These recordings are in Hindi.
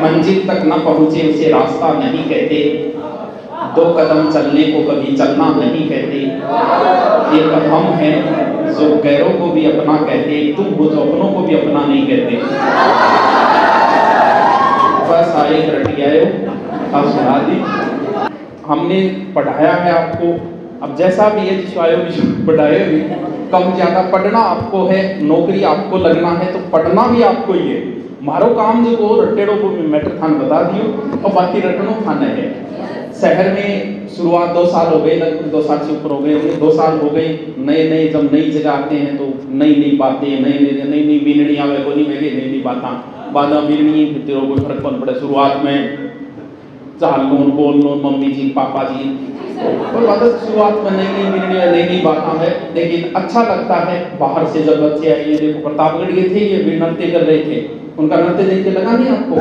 मंजिल तक न पहुंचे उसे रास्ता नहीं कहते, 2 कदम चलने को कभी चलना नहीं कहते, एक हम है जो गैरों को भी अपना कहते, तुम हो जो अपनों को भी अपना नहीं कहते। बस आए रट आयो, अब सुना दी। हमने पढ़ाया है आपको, अब जैसा भी है जिस पढ़ाए हुए, कम ज़्यादा पढ़ना आपको है, नौकरी आपको लगना है तो पढ़ना भी आपको ही है। मारो काम जो को रटेड़ो को मैटर थान बता दियो और बाकी रटनो थाना है। शहर में शुरुआत 2 साल हो गए, लगभग 2 साल से ऊपर हो गए, 2 साल हो गए। नए जब नई जगह आते हैं तो नई बातें, नई बीननी आवे बोली में नई बातें बाधा बीननी फिर कोई फर्क कौन पड़े। शुरुआत में चाल लोन बोल लोन मम्मी जी पापा जी और बात शुरुआत में नई बातें है, लेकिन अच्छा लगता है। बाहर से जब बच्चे आए, ये देखो प्रतापगढ़ के थे, ये भी नृत्य कर रहे थे, उनका नृत्य देख के लगा नहीं आपको?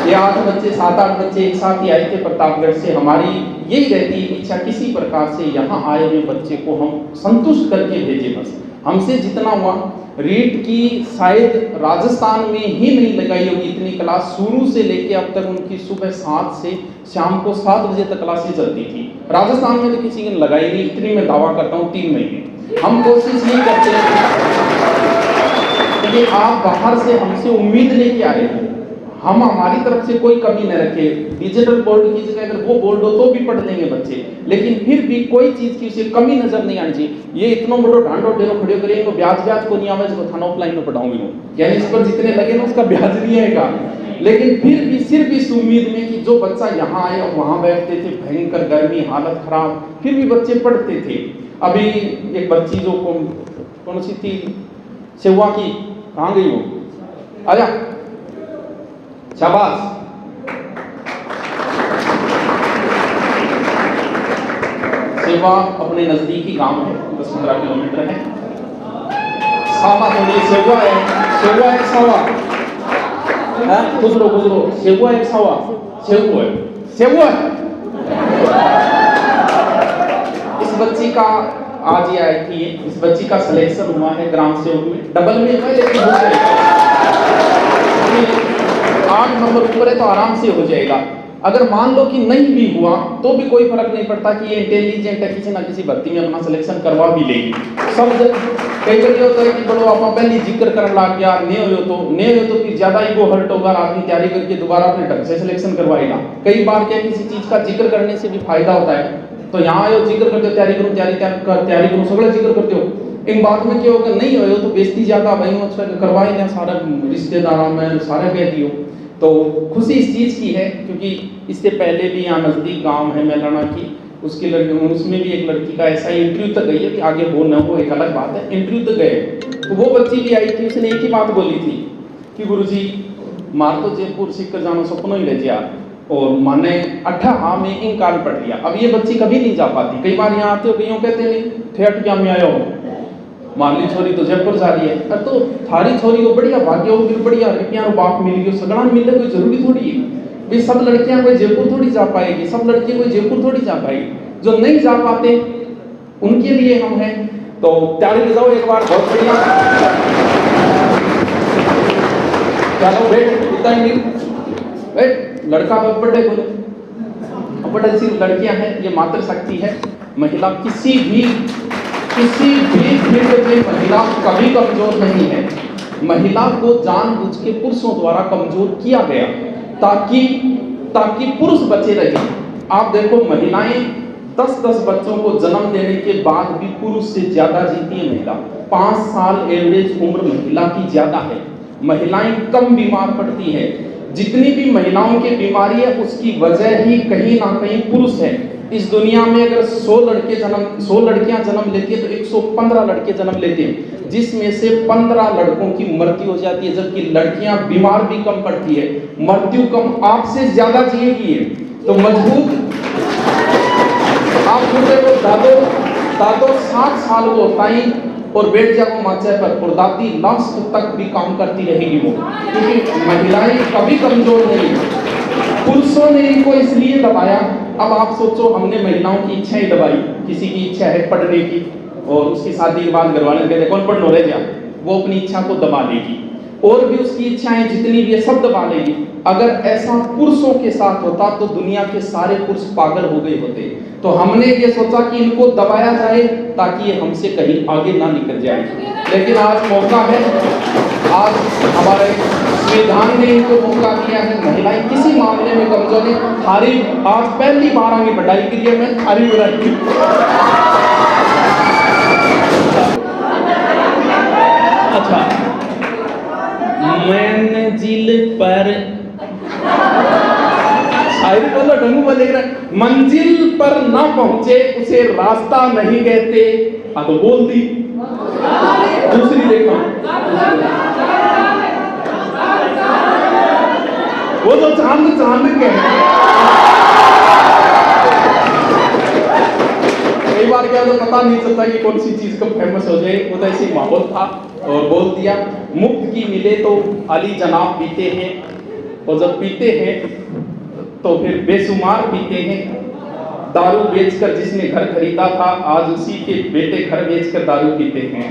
ये 8 बच्चे 7-8 बच्चे एक साथ ही आए थे प्रतापगढ़ से। हमारी यही रहती है इच्छा किसी प्रकार से यहाँ आए हुए बच्चे को हम संतुष्ट करके भेजें। बस हमसे जितना हुआ। रीट की शायद राजस्थान में ही नहीं लगाई होगी इतनी क्लास, शुरू से लेके अब तक उनकी सुबह 7 से शाम को 7 बजे तक क्लासें चलती थी। राजस्थान में तो किसी ने लगाई नहीं, इतनी मैं दावा करता हूँ 3 महीने। हम कोशिश नहीं करते कि आप बाहर से हमसे उम्मीद लेके आ रहे हो, हम हमारी तरफ से कोई कमी न रखे। डिजिटल बोर्ड की जगह अगर वो बोर्ड हो तो भी पढ़ लेंगे बच्चे, लेकिन फिर भी कोई चीज की उसे कमी नजर नहीं आनी चाहिए। ये इतना बड़ो ढांडो ढेरो खड़े करेंगे, ब्याज को नहीं आवे जो थाना ऑफलाइन में पढ़ाऊंगी वो, यानी इस पर जितने लगे ना उसका ब्याज नहीं आएगा। लेकिन फिर भी सिर्फ इस उम्मीद में कि जो बच्चा यहाँ आए और वहाँ बैठते थे, भयंकर गर्मी, हालत खराब, फिर भी बच्चे पढ़ते थे। अभी एक बच्ची जो कौन सी थी, सेवा की, कहाँ गई वो, आजा शाबाश। सेवा अपने नजदीकी गांव है, 10-15 किलोमीटर है। सावा थोड़ी सेवा है, सेवा एक सावा है, गुजरो सेवा एक सावा, सेवा है। इस बच्ची का आज ही आई थी, इस बच्ची का सिलेक्शन हुआ है ग्राम सेवक में, डबल में है, लेकिन 8 नंबर ऊपर है तो आराम से हो जाएगा। अगर मान लो कि नहीं भी हुआ तो भी कोई फर्क नहीं पड़ता कि ये इंटेलिजेंट है, किसी ना किसी भर्ती में अपना सिलेक्शन करवा भी लेगी। सब कई बार होता है कि बड़ो आप पहले जिक्र करने लग गया, नहीं हो तो फिर ज्यादा ही वो हर्ट होगा, आदमी तैयारी करके दोबारा अपने ढंग से सिलेक्शन करवाएगा। कई बार क्या किसी चीज का जिक्र करने से भी फायदा होता है, तो यहाँ आयो जिक्र करते हो, तैयारी करो सगड़ा जिक्र करते हो, इन बात में क्या होगा, नहीं हो तो बेइज्जती ज्यादा भाई करवाए ना, सारा रिश्तेदार में सारे कह दियो। तो खुशी इस चीज़ की है क्योंकि इससे पहले भी यहाँ नज़दीक गांव है मैलाना की, उसकी लड़की, उसमें भी एक लड़की का ऐसा इंटरव्यू तक गई है कि आगे हो न हो एक अलग बात है, इंटरव्यू तक गए तो वो बच्ची भी आई थी, उसने एक ही बात बोली थी कि गुरुजी मार तो जयपुर सीख कर जाना सपनों ही रह गया और माने 18 में इनकार पढ़ लिया। अब ये बच्ची कभी नहीं जा पाती, कई बार यहाँ आते हो कईयों कहते नहीं ठेठ क्या में आयो, मारली छोरी तो जयपुर जा रही है, तो थारी छोरी को बढ़िया भाग्य हो, फिर बढ़िया रुपया बाप मिल गया, सगड़ा मिलने कोई जरूरी थोड़ी है भाई। सब लड़कियां कोई जयपुर थोड़ी जा पाएगी, सब लड़के कोई जयपुर थोड़ी जा पाएगी। जो नहीं जा पाते उनके लिए हम हैं, तो तैयारी जाओ एक बार, बहुत बढ़िया। चलो बैठ, लड़का बड़े बोले, बड़े सी लड़कियां हैं, ये मातृशक्ति है। महिला किसी भी फील्ड में महिला कभी कमजोर नहीं है। महिला को जानबूझ के पुरुषों द्वारा कमजोर किया गया ताकि पुरुष बचे रहे। आप देखो महिलाएं 10-10 बच्चों को जन्म देने के बाद भी पुरुष से ज्यादा जीती है महिला। 5 साल एवरेज उम्र महिला की ज्यादा है। महिलाएं कम बीमार पड़ती है। जितनी भी महिलाओं की बीमारी है उसकी वजह ही कहीं ना कहीं पुरुष है। इस दुनिया में अगर 100 लड़कियां जन्म लेती है तो 115 लड़के जन्म लेते हैं, जिसमें से 15 लड़कों की मृत्यु हो जाती है, जबकि लड़कियां बीमार भी कम पड़ती है, मृत्यु कम, आपसे ज्यादा जिएगी है। तो मजबूत आप छोटे को दादो 60 साल को ताई और बैठ जाओ माचे पर और दादी लास्ट तक भी काम करती रहेगी वो, क्योंकि महिलाएं कभी कमजोर नहीं। पुरुषों ने इनको इसलिए दबाया। अब आप सोचो, हमने महिलाओं की इच्छा ही दबाई। किसी की इच्छा है पढ़ने की और उसकी शादी के बाद घरवाले कहते कौन पढ़ लो रह जा, वो अपनी इच्छा को दबा लेगी। और भी उसकी इच्छाएं जितनी भी है सब दबा लेगी। अगर ऐसा पुरुषों के साथ होता तो दुनिया के सारे पुरुष पागल हो गए होते। तो हमने ये सोचा कि इनको दबाया जाए ताकि ये हमसे कहीं आगे ना निकल जाए। लेकिन आज मौका है, आज हमारे संविधान ने इनको मौका दिया है। महिलाएं किसी मामले में कमजोर है, हारी आज पहली बार आगे बढ़ाई के लिए मैं हारी बढ़ाई। अच्छा, मंजिल पर शायरी बोलो ढंगू बोले, मंजिल पर ना पहुंचे उसे रास्ता नहीं कहते। हाँ तो बोल दी। दूसरी देखो, वो तो चांद चांद के कई बार क्या तो पता नहीं चलता कि कौन सी चीज को फेमस हो जाए। वो तो ऐसी माहौल था और बोल दिया। मुफ्त की मिले तो अली जनाब पीते हैं, और जब पीते हैं तो फिर बेशुमार पीते हैं। दारू बेचकर जिसने घर खरीदा था आज उसी के बेटे घर बेचकर दारू पीते हैं।